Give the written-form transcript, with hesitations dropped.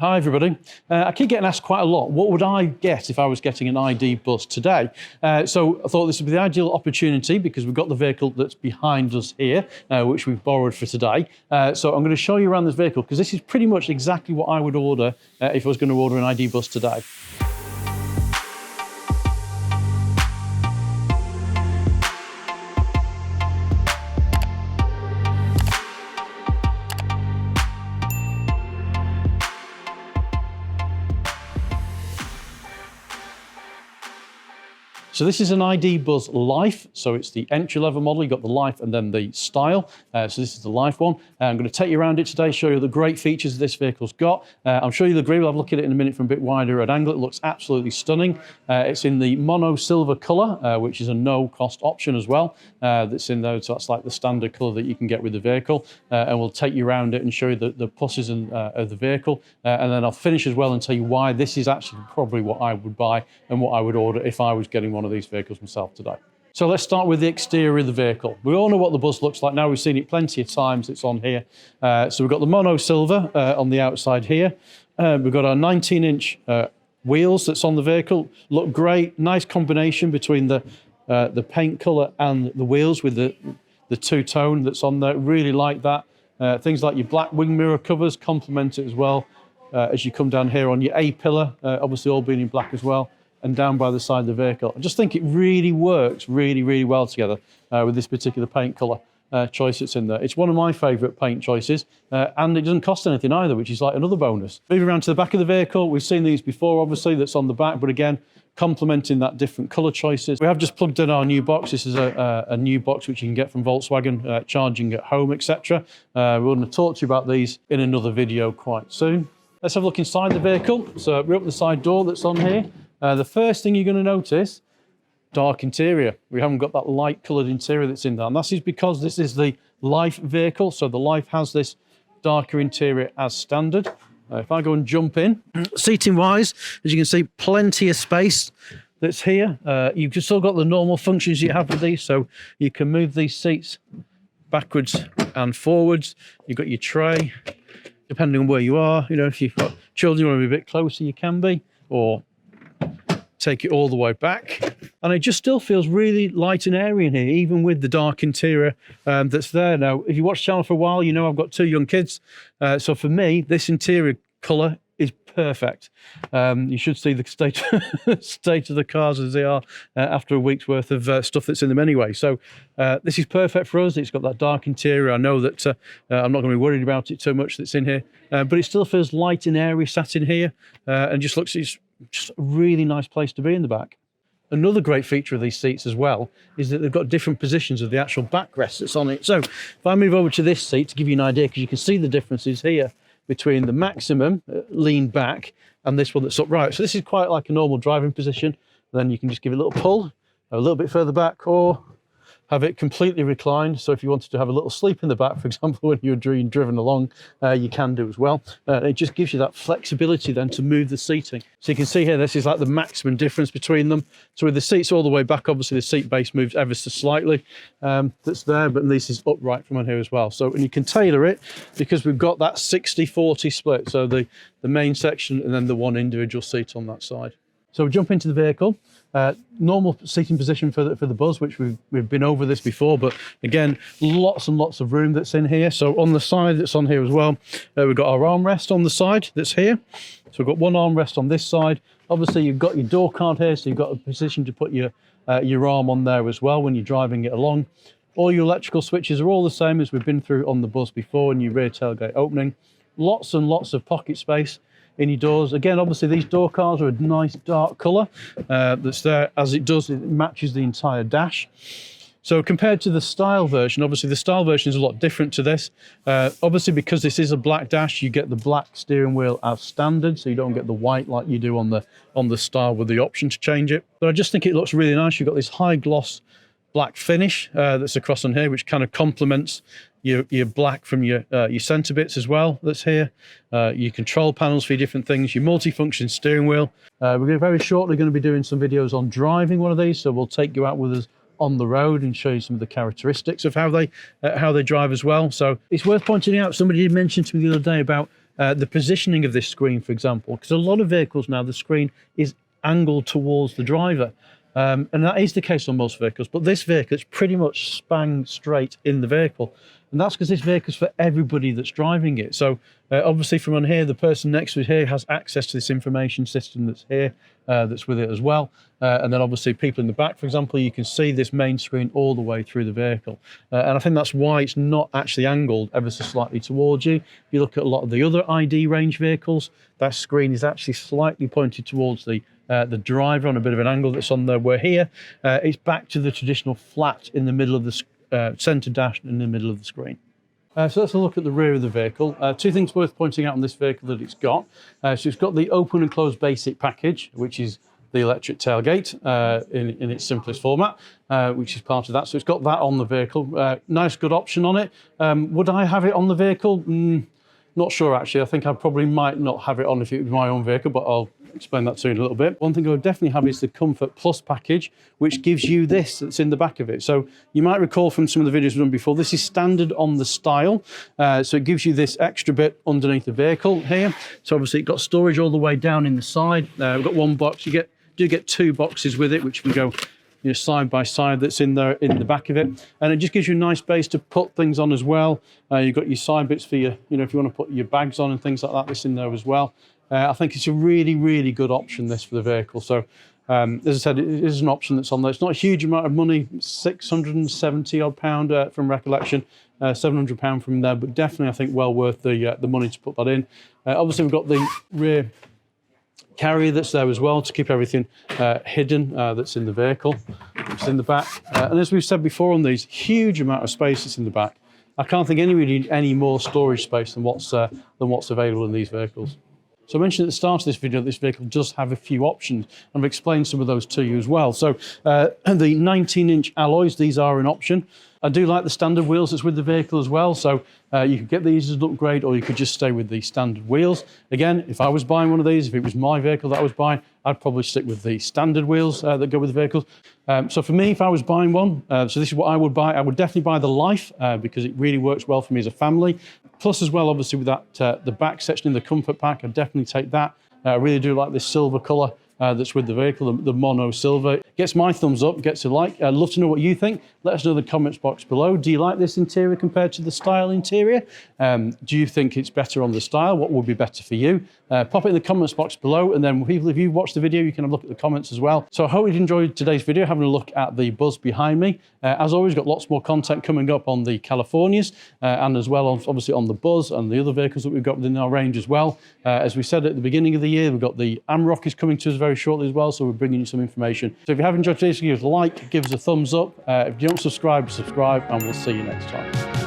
Hi everybody. I keep getting asked quite a lot, what would I get if I was getting an ID bus today? So I thought this would be the ideal opportunity because we've got the vehicle that's behind us here, which we've borrowed for today. So I'm going to show you around this vehicle because this is pretty much exactly what I would order if I was going to order an ID bus today. So this is an ID Buzz Life, so it's the entry-level model. You've got the Life and then the Style. So this is the Life one. I'm going to take you around it today, show you the great features this vehicle's got. I'm sure you'll agree, we'll have a look at it in a minute from a bit wider at angle. It looks absolutely stunning. It's in the mono silver colour, which is a no-cost option as well. That's in there, so that's like the standard colour that you can get with the vehicle. And we'll take you around it and show you the pluses of the vehicle. And then I'll finish as well and tell you why this is actually probably what I would buy and what I would order if I was getting one of these vehicles myself today. So let's start with the exterior of the vehicle. We all know what the bus looks like now. We've seen it plenty of times. It's on here. So we've got the mono silver on the outside here. We've got our 19-inch wheels that's on the vehicle. Look great. Nice combination between the paint colour and the wheels with the two-tone that's on there. Really like that. Things like your black wing mirror covers complement it as well. As you come down here on your A-pillar, obviously all being in black as well, and down by the side of the vehicle. I just think it really works really well together with this particular paint colour choice that's in there. It's one of my favourite paint choices, and it doesn't cost anything either, which is like another bonus. Moving around to the back of the vehicle, we've seen these before, obviously, that's on the back, but again, complementing that different colour choices. We have just plugged in our new box. This is a new box which you can get from Volkswagen, charging at home, etc. We're going to talk to you about these in another video quite soon. Let's have a look inside the vehicle. So we open the side door that's on here. The first thing you're going to notice, dark interior. We haven't got that light coloured interior that's in there. And that is because this is the Life vehicle. So the Life has this darker interior as standard. If I go and jump in, seating wise, as you can see, plenty of space that's here. You've still got the normal functions you have with these. So you can move these seats backwards and forwards. You've got your tray, depending on where you are. You know, if you've got children you want to be a bit closer, you can be, or take it all the way back. And it just still feels really light and airy in here, even with the dark interior that's there. Now, if you watch the channel for a while, you know I've got two young kids. So for me, this interior colour is perfect. You should see the state of the cars as they are after a week's worth of stuff that's in them anyway. So this is perfect for us. It's got that dark interior. I know that I'm not going to be worried about it too much that's in here, but it still feels light and airy sat in here, and just looks, it's just a really nice place to be in the back. Another great feature of these seats as well is that they've got different positions of the actual backrest that's on it. So if I move over to this seat to give you an idea, because you can see the differences here between the maximum lean back and this one that's upright. So this is quite like a normal driving position. Then you can just give it a little pull, a little bit further back, or have it completely reclined. So if you wanted to have a little sleep in the back, for example, when you're driven along, you can do as well. It just gives you that flexibility then to move the seating. So you can see here, this is like the maximum difference between them. So with the seats all the way back, obviously the seat base moves ever so slightly. That's there, but this is upright from on here as well. So, and you can tailor it because we've got that 60-40 split. So the main section and then the one individual seat on that side. So we jump into the vehicle. Normal seating position for the Buzz, which we've been over this before, but again, lots and lots of room that's in here. So on the side that's on here as well, we've got our armrest on the side that's here. So we've got one armrest on this side. Obviously, you've got your door card here, so you've got a position to put your arm on there as well when you're driving it along. All your electrical switches are all the same as we've been through on the Buzz before, and your rear tailgate opening. Lots and lots of pocket space in your doors. Again, obviously these door cards are a nice dark colour that's there. As it does, it matches the entire dash. So compared to the Style version, obviously the Style version is a lot different to this. Obviously because this is a black dash, you get the black steering wheel as standard, so you don't get the white like you do on the Style with the option to change it. But I just think it looks really nice. You've got this high gloss black finish that's across on here, which kind of complements your black from your centre bits as well that's here. Your control panels for your different things, your multi-function steering wheel. We're very shortly going to be doing some videos on driving one of these, so we'll take you out with us on the road and show you some of the characteristics of how they drive as well. So it's worth pointing out, somebody did mention to me the other day about the positioning of this screen, for example, because a lot of vehicles now, the screen is angled towards the driver. And that is the case on most vehicles, but this vehicle is pretty much spang straight in the vehicle. And that's because this vehicle is for everybody that's driving it. So obviously from on here, the person next to it here has access to this information system that's here, that's with it as well. And then obviously people in the back, for example, you can see this main screen all the way through the vehicle. And I think that's why it's not actually angled ever so slightly towards you. If you look at a lot of the other ID range vehicles, that screen is actually slightly pointed towards the driver on a bit of an angle that's on there. Where here, it's back to the traditional flat in the middle of the centre dash in the middle of the screen. So let's have a look at the rear of the vehicle. Two things worth pointing out on this vehicle that it's got. So it's got the open and closed basic package, which is the electric tailgate in its simplest format, which is part of that. So it's got that on the vehicle. Nice, good option on it. Would I have it on the vehicle? Not sure, actually. I think I probably might not have it on if it was my own vehicle, but I'll explain that to you in a little bit. One thing I would definitely have is the Comfort Plus package, which gives you this that's in the back of it. So you might recall from some of the videos we've done before, this is standard on the style. So it gives you this extra bit underneath the vehicle here. So obviously it's got storage all the way down in the side. We've got one box. You do get two boxes with it, which can go side by side, that's in there in the back of it, and it just gives you a nice space to put things on as well. You've got your side bits for your, if you want to put your bags on and things like that, that's in there as well. I think it's a really, really good option, this, for the vehicle. So as I said, it is an option that's on there. It's not a huge amount of money, £670 odd from recollection, £700 from there, but definitely I think well worth the money to put that in. Obviously we've got the rear carrier that's there as well to keep everything hidden that's in the vehicle, which is in the back. And as we've said before on these, huge amount of space that's in the back. I can't think anybody need any more storage space than what's available in these vehicles. So I mentioned at the start of this video that this vehicle does have a few options, and I've explained some of those to you as well. So the 19-inch alloys, these are an option. I do like the standard wheels that's with the vehicle as well. So you could get these as an upgrade, or you could just stay with the standard wheels. Again, if I was buying one of these, if it was my vehicle that I was buying, I'd probably stick with the standard wheels that go with the vehicles. So for me, if I was buying one, so this is what I would buy. I would definitely buy the Life because it really works well for me as a family. Plus as well, obviously with that the back section in the comfort pack, I'd definitely take that. I really do like this silver colour that's with the vehicle, the mono silver. Gets my thumbs up, gets a like. I'd love to know what you think. Let us know in the comments box below. Do you like this interior compared to the style interior? Do you think it's better on the style? What would be better for you? Pop it in the comments box below, and then people, if you've watched the video, you can have a look at the comments as well. So I hope you enjoyed today's video, having a look at the Buzz behind me. As always, got lots more content coming up on the Californias, and as well, obviously, on the Buzz and the other vehicles that we've got within our range as well. As we said at the beginning of the year, we've got the Amrock is coming to us very shortly as well, so we're bringing you some information. So if you have enjoyed today's video, give us a like, give us a thumbs up. If you don't subscribe, subscribe, and we'll see you next time.